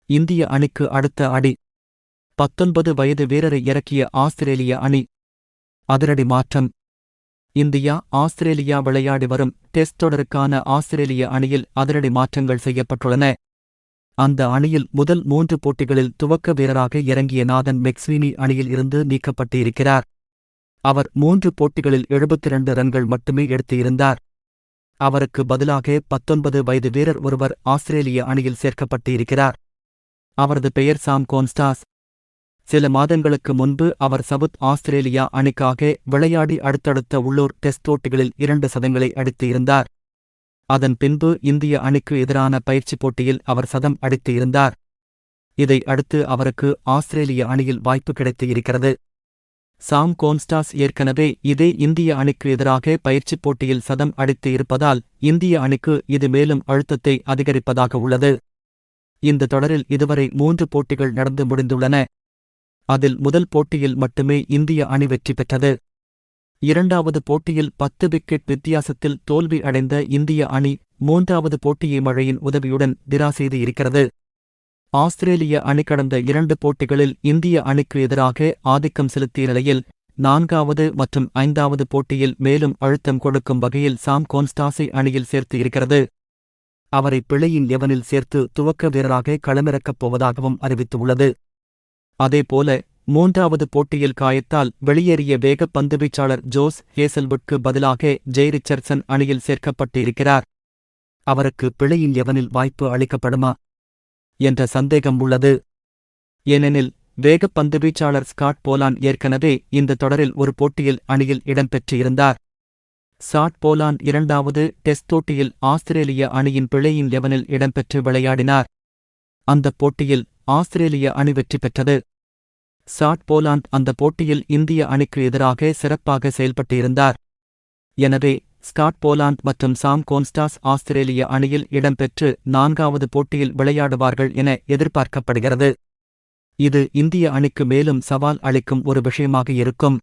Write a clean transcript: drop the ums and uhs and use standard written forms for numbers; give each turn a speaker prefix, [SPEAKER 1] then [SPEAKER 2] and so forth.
[SPEAKER 1] இந்திய அணிக்கு அடுத்த அடி. 19 வயது வீரரை இறக்கிய ஆஸ்திரேலிய அணி. அதிரடி மாற்றம். இந்தியா ஆஸ்திரேலியா விளையாடி வரும் டெஸ்ட் தொடருக்கான ஆஸ்திரேலிய அணியில் அதிரடி மாற்றங்கள் செய்யப்பட்டுள்ளன. அந்த அணியில் முதல் 3 போட்டிகளில் துவக்க வீரராக இறங்கிய நாதன் மெக்ஸ்வீனி அணியில் இருந்து நீக்கப்பட்டு இருக்கிறார். அவர் 3 போட்டிகளில் 72 ரன்கள் மட்டுமே எடுத்திருந்தார். அவருக்கு பதிலாக 19 வயது வீரர் ஒருவர் ஆஸ்திரேலிய அணியில் சேர்க்கப்பட்டு இருக்கிறார். அவரது பெயர் சாம் கோன்ஸ்டாஸ். சில மாதங்களுக்கு முன்பு அவர் சவுத் ஆஸ்திரேலியா அணிக்காக விளையாடி அடுத்தடுத்த உள்ளூர் டெஸ்ட் போட்டிகளில் 2 சதங்களை அடித்து இருந்தார். அதன் பின்பு இந்திய அணிக்கு எதிரான பயிற்சிப் போட்டியில் அவர் சதம் அடித்து இருந்தார். இதை அடுத்து அவருக்கு ஆஸ்திரேலிய அணியில் வாய்ப்பு கிடைத்து இருக்கிறது. சாம் கோன்ஸ்டாஸ் ஏற்கனவே இதே இந்திய அணிக்கு எதிராக பயிற்சிப் போட்டியில் சதம் அடித்து இருப்பதால் இந்திய அணிக்கு இது மேலும் அழுத்தத்தை அதிகரிப்பதாக உள்ளது. இந்த தொடரில் இதுவரை 3 போட்டிகள் நடந்து முடிந்துள்ளன. அதில் முதல் போட்டியில் மட்டுமே இந்திய அணி வெற்றி பெற்றது. 2வது போட்டியில் 10 விக்கெட் வித்தியாசத்தில் தோல்வி அடைந்த இந்திய அணி 3வது போட்டியை மழையின் உதவியுடன் டிரா செய்து இருக்கிறது. ஆஸ்திரேலிய அணி கடந்த 2 போட்டிகளில் இந்திய அணிக்கு எதிராக ஆதிக்கம் செலுத்திய நிலையில் 4வது மற்றும் 5வது போட்டியில் மேலும் அழுத்தம் கொடுக்கும் வகையில் சாம் கோன்ஸ்டாஸை அணியில் சேர்த்து இருக்கிறது. அவரை பிளேயிங் 11 சேர்த்து துவக்க வீரராக களமிறக்கப் போவதாகவும் அறிவித்துள்ளது. அதேபோல 3வது போட்டியில் காயத்தால் வெளியேறிய வேகப் பந்துவீச்சாளர் ஜோஸ் ஹேசல்வுட்க்கு பதிலாக ஜெய் ரிச்சர்ட்சன் அணியில் சேர்க்கப்பட்டு இருக்கிறார். அவருக்கு பிளேயிங் 11 வாய்ப்பு அளிக்கப்படுமா என்ற சந்தேகம் உள்ளது. ஏனெனில் வேகப் பந்துவீச்சாளர் ஸ்காட் போலாண்ட் ஏற்கனவே இந்த தொடரில் ஒரு போட்டியில் அணியில் இடம்பெற்றிருந்தார். ஸ்காட் போலாண்ட் 2வது டெஸ்ட் போட்டியில் ஆஸ்திரேலிய அணியின் பிளேயிங் 11 இடம்பெற்று விளையாடினார். அந்த போட்டியில் ஆஸ்திரேலிய அணி வெற்றி பெற்றது. ஸ்காட் போலாண்ட் அந்த போட்டியில் இந்திய அணிக்கு எதிராக சிறப்பாக செயல்பட்டிருந்தார். எனவே ஸ்காட் போலாண்ட் மற்றும் சாம் கோன்ஸ்டாஸ் ஆஸ்திரேலிய அணியில் இடம்பெற்று 4வது போட்டியில் விளையாடுவார்கள் என எதிர்பார்க்கப்படுகிறது. இது இந்திய அணிக்கு மேலும் சவால் அளிக்கும் ஒரு விஷயமாக இருக்கும்.